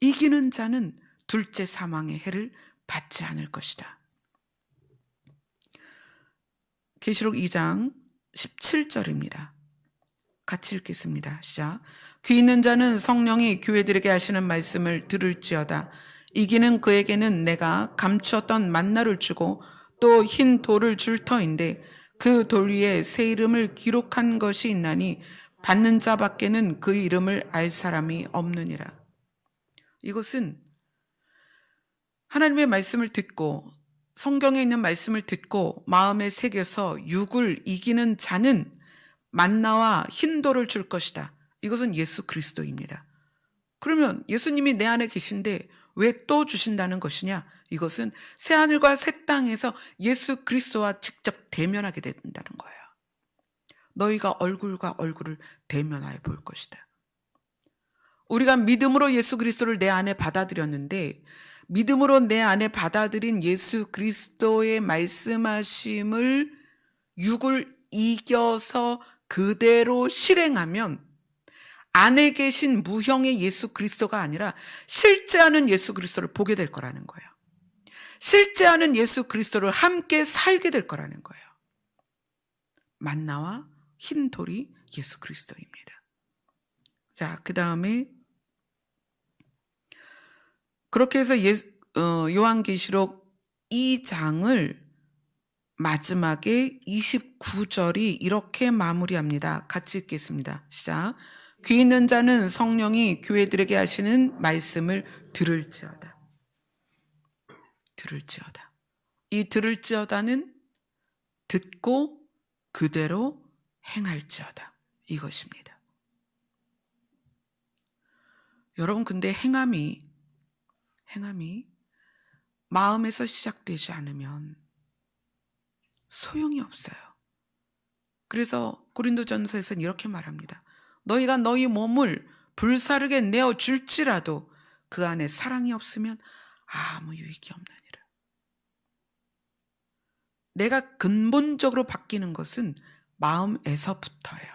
이기는 자는 둘째 사망의 해를 받지 않을 것이다. 계시록 2장 17절입니다. 같이 읽겠습니다. 시작. 귀 있는 자는 성령이 교회들에게 하시는 말씀을 들을지어다. 이기는 그에게는 내가 감추었던 만나를 주고 또 흰 돌을 줄 터인데 그 돌 위에 새 이름을 기록한 것이 있나니 받는 자밖에는 그 이름을 알 사람이 없느니라. 이것은 하나님의 말씀을 듣고 성경에 있는 말씀을 듣고 마음에 새겨서 육을 이기는 자는 만나와 흰 돌을 줄 것이다. 이것은 예수 그리스도입니다. 그러면 예수님이 내 안에 계신데 왜 또 주신다는 것이냐? 이것은 새하늘과 새 땅에서 예수 그리스도와 직접 대면하게 된다는 거예요. 너희가 얼굴과 얼굴을 대면하여 볼 것이다. 우리가 믿음으로 예수 그리스도를 내 안에 받아들였는데 믿음으로 내 안에 받아들인 예수 그리스도의 말씀하심을 육을 이겨서 그대로 실행하면 안에 계신 무형의 예수 그리스도가 아니라 실제하는 예수 그리스도를 보게 될 거라는 거예요. 실제하는 예수 그리스도를 함께 살게 될 거라는 거예요. 만나와 흰 돌이 예수 그리스도입니다. 자, 그 다음에 그렇게 해서 요한계시록 2장을 마지막에 29절이 이렇게 마무리합니다. 같이 읽겠습니다. 시작. 귀 있는 자는 성령이 교회들에게 하시는 말씀을 들을지어다. 들을지어다. 이 들을지어다는 듣고 그대로 행할지어다. 이것입니다. 여러분, 근데 행함이 마음에서 시작되지 않으면 소용이 없어요. 그래서 고린도전서에서는 이렇게 말합니다. 너희가 너희 몸을 불사르게 내어줄지라도 그 안에 사랑이 없으면 아무 유익이 없느니라. 내가 근본적으로 바뀌는 것은 마음에서부터예요.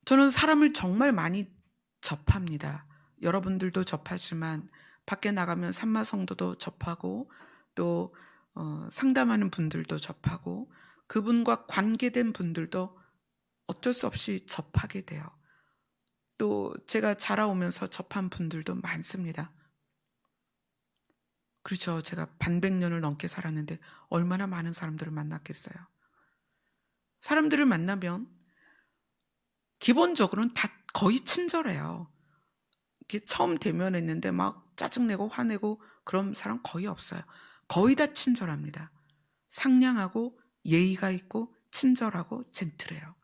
저는 사람을 정말 많이 접합니다. 여러분들도 접하지만 밖에 나가면 산마성도도 접하고 또 상담하는 분들도 접하고 그분과 관계된 분들도 어쩔 수 없이 접하게 돼요. 또 제가 자라오면서 접한 분들도 많습니다. 그렇죠. 제가 반백년을 넘게 살았는데 얼마나 많은 사람들을 만났겠어요. 사람들을 만나면 기본적으로는 다 거의 친절해요. 이렇게 처음 대면했는데 막 짜증내고 화내고 그런 사람 거의 없어요. 거의 다 친절합니다. 상냥하고 예의가 있고 친절하고 젠틀해요.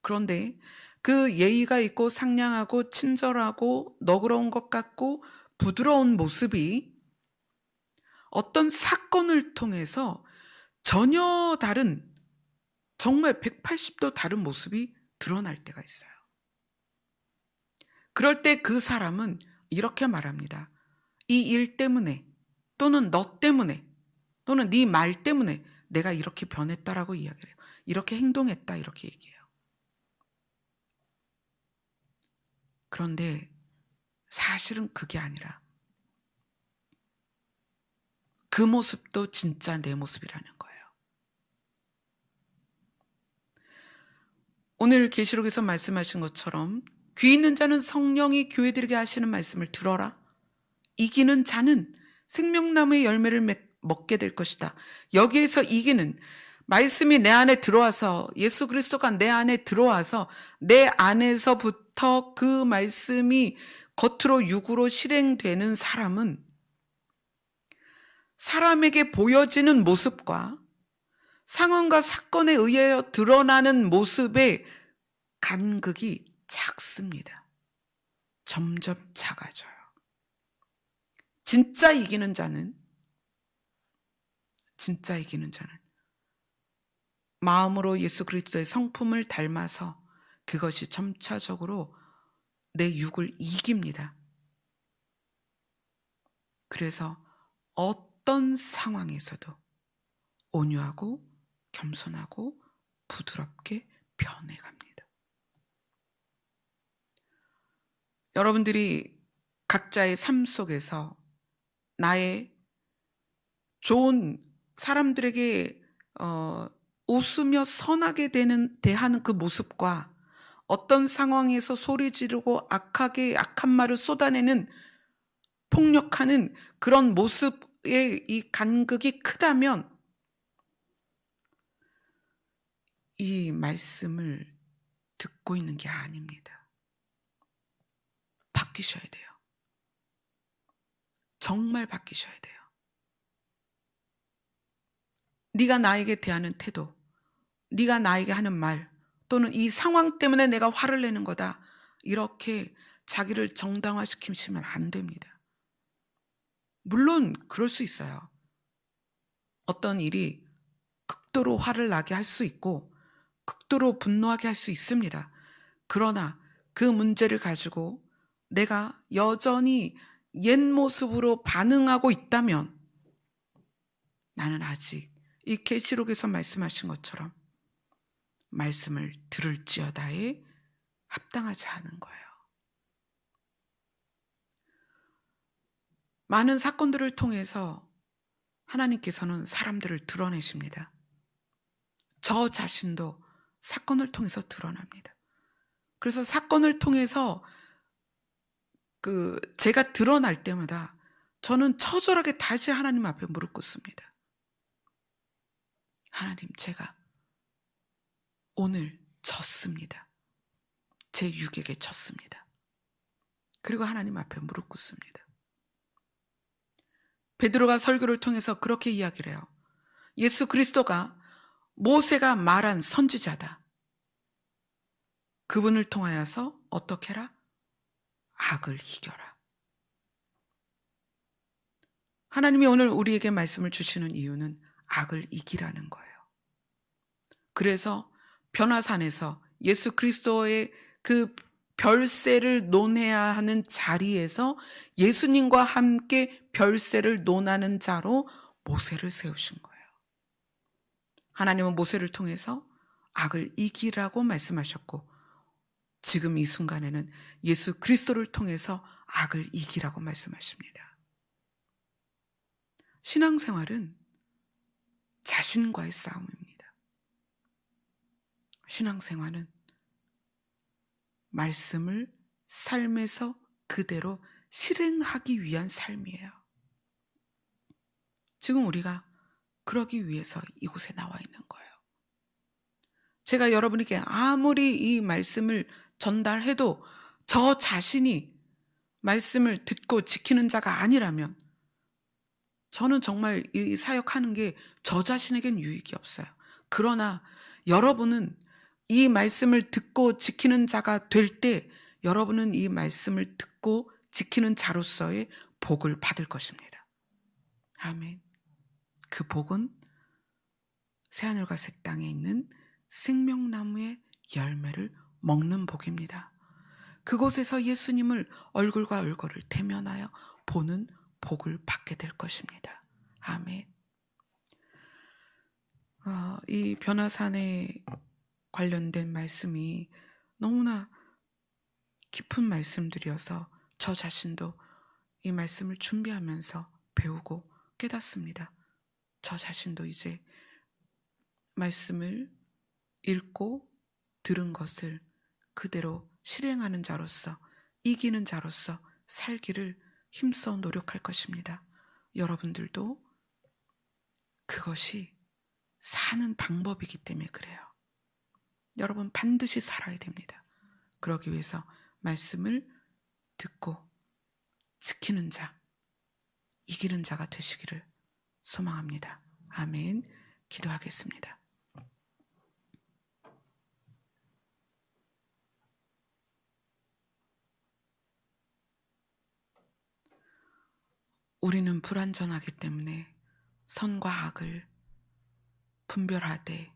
그런데 그 예의가 있고 상냥하고 친절하고 너그러운 것 같고 부드러운 모습이 어떤 사건을 통해서 전혀 다른, 정말 180도 다른 모습이 드러날 때가 있어요. 그럴 때 그 사람은 이렇게 말합니다. 이 일 때문에, 또는 너 때문에, 또는 네 말 때문에 내가 이렇게 변했다라고 이야기를 해요. 이렇게 행동했다, 이렇게 얘기해요. 그런데 사실은 그게 아니라 그 모습도 진짜 내 모습이라는 거예요. 오늘 계시록에서 말씀하신 것처럼 귀 있는 자는 성령이 교회들에게 하시는 말씀을 들어라. 이기는 자는 생명나무의 열매를 먹게 될 것이다. 여기에서 이기는, 말씀이 내 안에 들어와서, 예수 그리스도가 내 안에 들어와서 내 안에서부터 그 말씀이 겉으로 육으로 실행되는 사람은 사람에게 보여지는 모습과 상황과 사건에 의하여 드러나는 모습의 간극이 작습니다. 점점 작아져요. 진짜 이기는 자는 마음으로 예수 그리스도의 성품을 닮아서 그것이 점차적으로 내 육을 이깁니다. 그래서 어떤 상황에서도 온유하고 겸손하고 부드럽게 변해갑니다. 여러분들이 각자의 삶 속에서 나의 좋은, 사람들에게 웃으며 선하게 대하는 그 모습과 어떤 상황에서 소리 지르고 악한 말을 쏟아내는, 폭력하는 그런 모습의 이 간극이 크다면 이 말씀을 듣고 있는 게 아닙니다. 바뀌셔야 돼요. 정말 바뀌셔야 돼요. 네가 나에게 대하는 태도, 네가 나에게 하는 말, 또는 이 상황 때문에 내가 화를 내는 거다, 이렇게 자기를 정당화시키시면 안 됩니다. 물론 그럴 수 있어요. 어떤 일이 극도로 화를 나게 할 수 있고 극도로 분노하게 할 수 있습니다. 그러나 그 문제를 가지고 내가 여전히 옛 모습으로 반응하고 있다면 나는 아직 이 계시록에서 말씀하신 것처럼 말씀을 들을지어다에 합당하지 않은 거예요. 많은 사건들을 통해서 하나님께서는 사람들을 드러내십니다. 저 자신도 사건을 통해서 드러납니다. 그래서 사건을 통해서 제가 드러날 때마다 저는 처절하게 다시 하나님 앞에 무릎 꿇습니다. 하나님, 제가 오늘 졌습니다. 제 육에게 졌습니다. 그리고 하나님 앞에 무릎 꿇습니다. 베드로가 설교를 통해서 그렇게 이야기를 해요. 예수 그리스도가 모세가 말한 선지자다. 그분을 통하여서 어떻게 해라? 악을 이겨라. 하나님이 오늘 우리에게 말씀을 주시는 이유는 악을 이기라는 거예요. 그래서 변화산에서 예수 그리스도의 그 별세를 논해야 하는 자리에서 예수님과 함께 별세를 논하는 자로 모세를 세우신 거예요. 하나님은 모세를 통해서 악을 이기라고 말씀하셨고, 지금 이 순간에는 예수 그리스도를 통해서 악을 이기라고 말씀하십니다. 신앙생활은 자신과의 싸움입니다. 신앙생활은 말씀을 삶에서 그대로 실행하기 위한 삶이에요. 지금 우리가 그러기 위해서 이곳에 나와 있는 거예요. 제가 여러분에게 아무리 이 말씀을 전달해도 저 자신이 말씀을 듣고 지키는 자가 아니라면 저는 정말 이 사역하는 게 저 자신에겐 유익이 없어요. 그러나 여러분은 이 말씀을 듣고 지키는 자가 될 때 여러분은 이 말씀을 듣고 지키는 자로서의 복을 받을 것입니다. 아멘. 그 복은 새하늘과 새 땅에 있는 생명나무의 열매를 먹는 복입니다. 그곳에서 예수님을 얼굴과 얼굴을 대면하여 보는 복을 받게 될 것입니다. 아멘. 이 변화산에 관련된 말씀이 너무나 깊은 말씀들이어서 저 자신도 이 말씀을 준비하면서 배우고 깨닫습니다. 저 자신도 이제 말씀을 읽고 들은 것을 그대로 실행하는 자로서, 이기는 자로서 살기를 힘써 노력할 것입니다. 여러분들도 그것이 사는 방법이기 때문에 그래요. 여러분 반드시 살아야 됩니다. 그러기 위해서 말씀을 듣고 지키는 자, 이기는 자가 되시기를 소망합니다. 아멘. 기도하겠습니다. 우리는 불완전하기 때문에 선과 악을 분별하되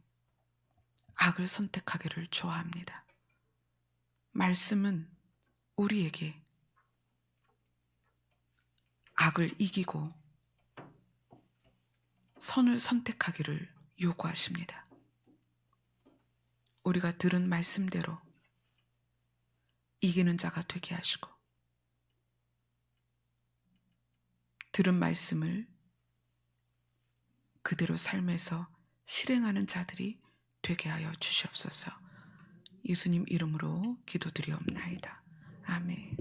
악을 선택하기를 좋아합니다. 말씀은 우리에게 악을 이기고 선을 선택하기를 요구하십니다. 우리가 들은 말씀대로 이기는 자가 되게 하시고 들은 말씀을 그대로 삶에서 실행하는 자들이 되게 하여 주시옵소서. 예수님 이름으로 기도드리옵나이다. 아멘.